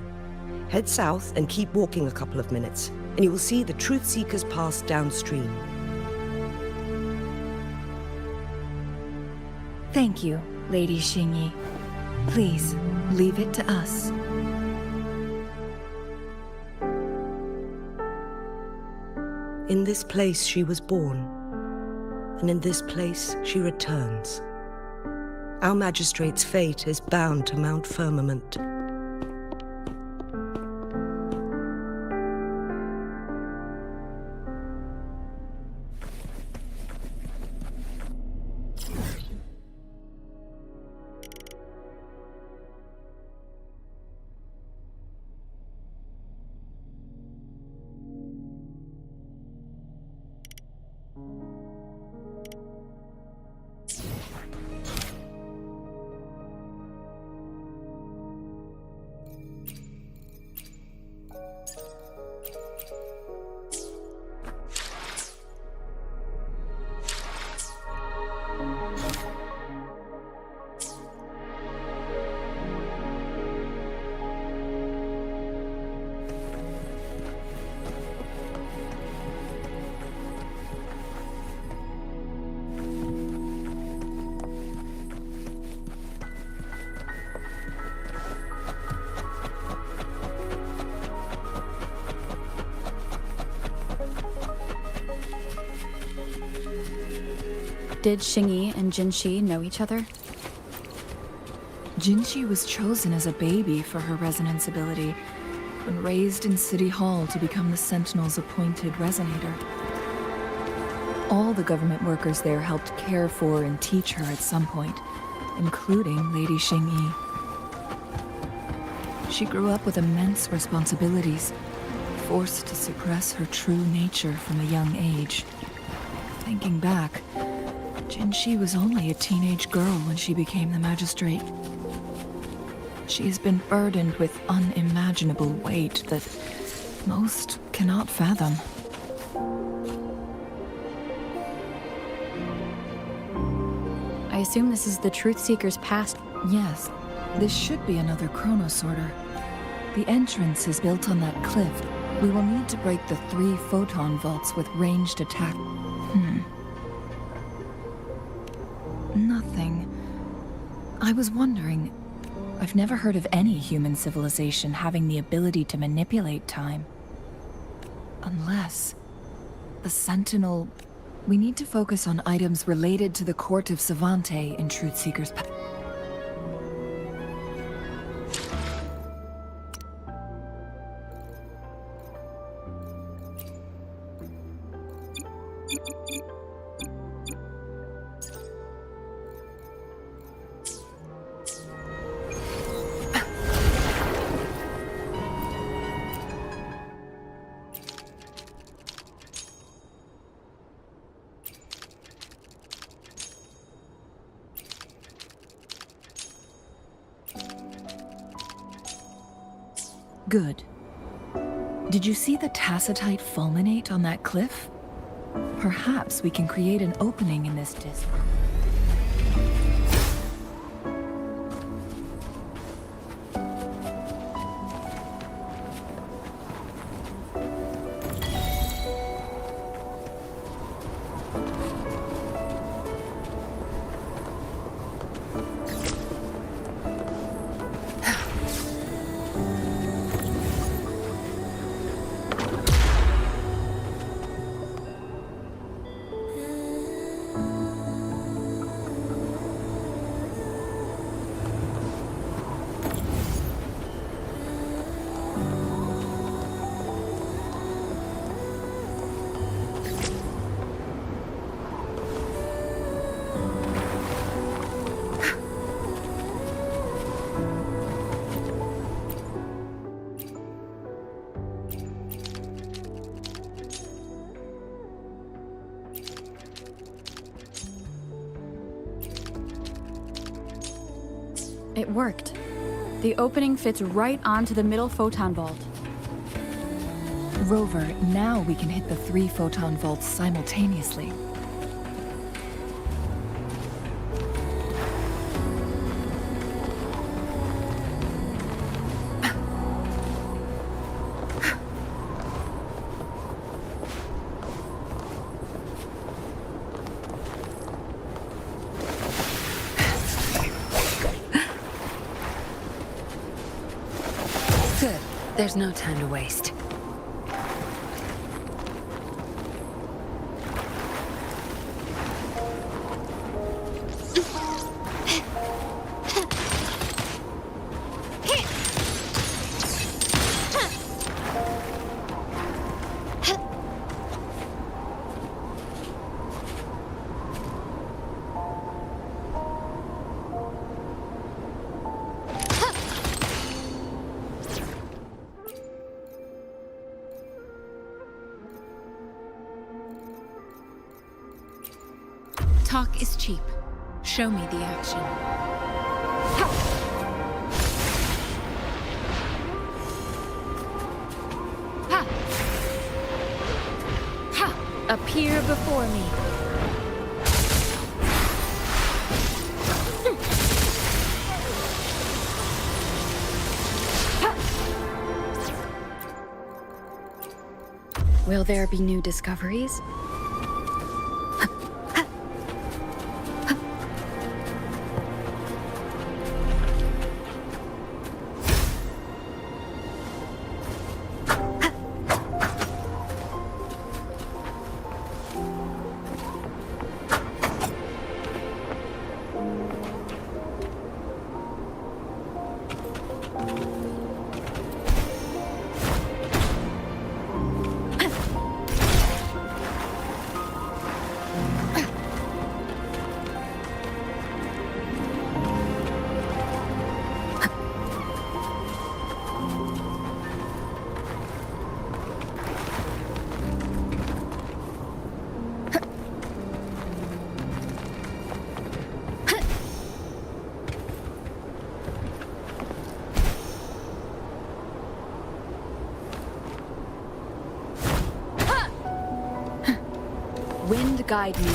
Head south and keep walking a couple of minutes, and you will see the Truth Seeker's Pass downstream. Thank you, Lady Xingyi. Please, leave it to us. In this place she was born, and in this place she returns. Our magistrate's fate is bound to Mount Firmament. Did Xingyi and Jinxi know each other? Jinxi was chosen as a baby for her resonance ability, and raised in City Hall to become the Sentinel's appointed resonator. All the government workers there helped care for and teach her at some point, including Lady Xingyi. She grew up with immense responsibilities, forced to suppress her true nature from a young age. Thinking back, Jinshi was only a teenage girl when she became the magistrate. She has been burdened with unimaginable weight that most cannot fathom. I assume this is the Truth Seeker's past. Yes, this should be another chronosorter. The entrance is built on that cliff. We will need to break the 3 photon vaults with ranged attack. Nothing. I was wondering, I've never heard of any human civilization having the ability to manipulate time. Unless the Sentinel... We need to focus on items related to the Court of Savante in Truth Seeker's past. Good. Did you see the tacitite fulminate on that cliff? Perhaps we can create an opening in this disk. It worked. The opening fits right onto the middle photon vault. Rover, now we can hit the 3 photon vaults simultaneously. Good. There's no time to waste. Talk is cheap. Show me the action. Ha! Ha! Appear before me. Will there be new discoveries? guide me.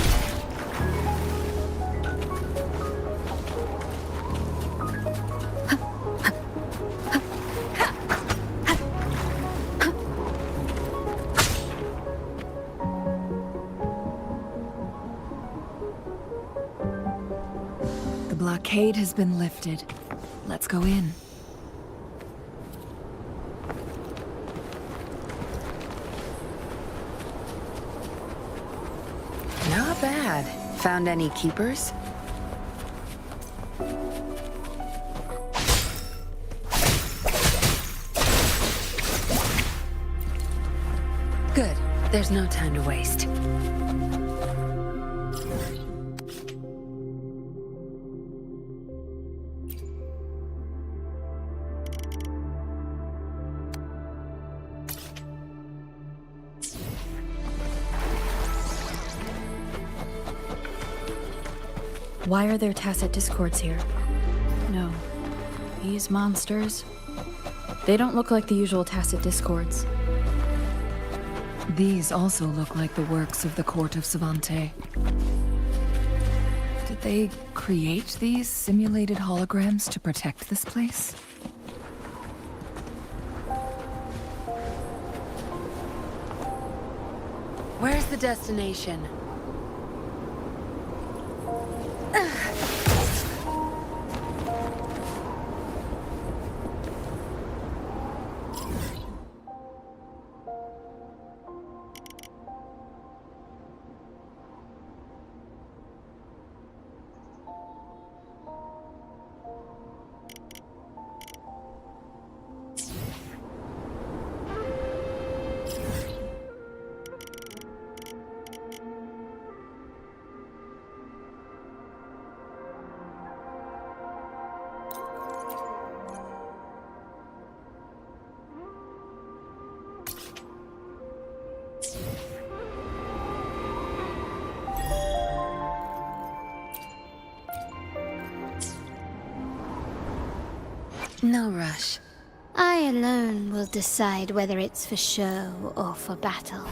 The blockade has been lifted. Let's go in. Not bad. Found any keepers? Good. There's no time to waste. Why are there tacit discords here? No. These monsters... They don't look like the usual tacit discords. These also look like the works of the court of Savante. Did they create these simulated holograms to protect this place? Where's the destination? No rush. I alone will decide whether it's for show or for battle.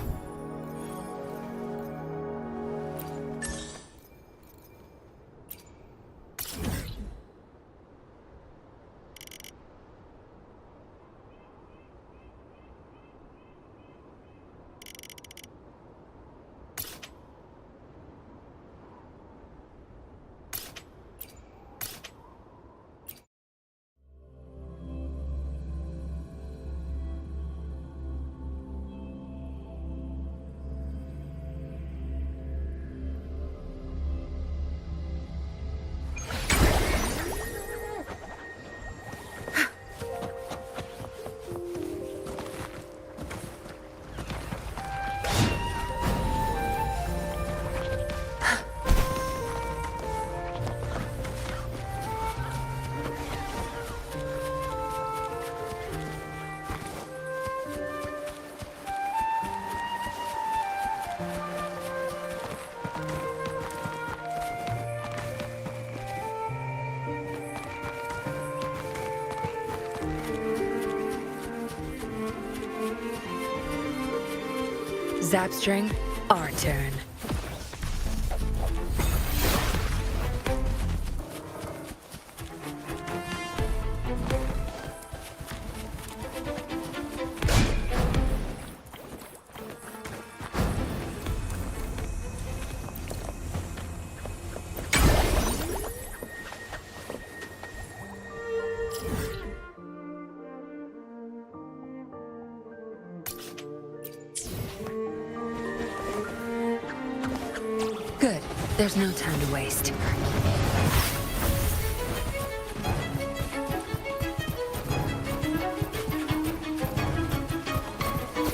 Zapstring, our turn. Good. There's no time to waste.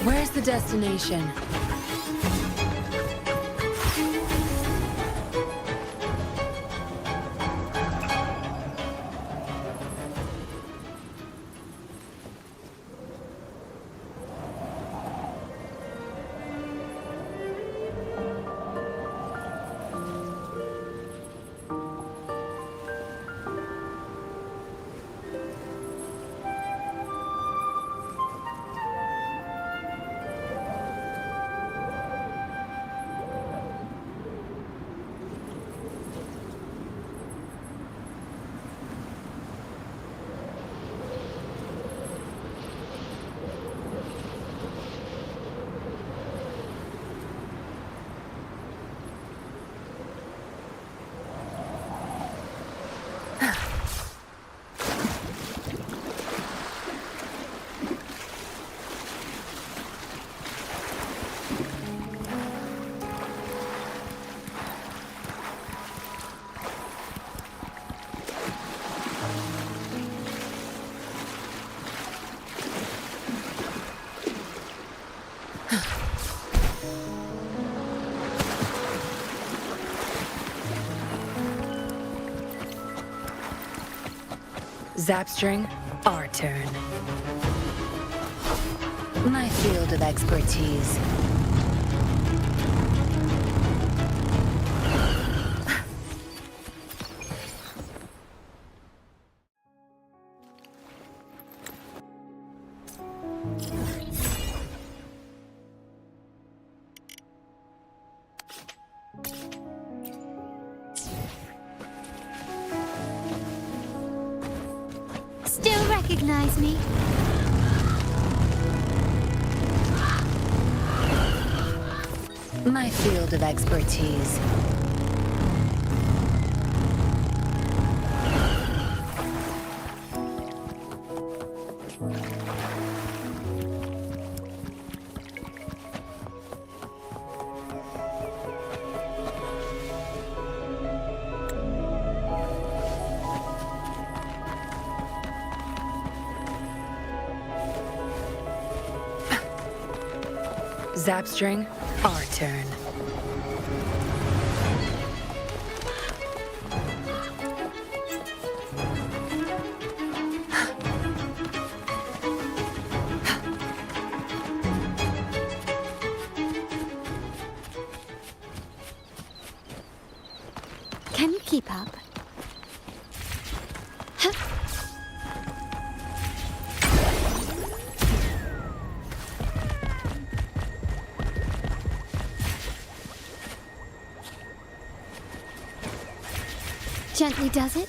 Where's the destination? Zapstring, our turn. My field of expertise. Still recognize me? My field of expertise. Zapstring, our turn. Can you keep up? Gently does it?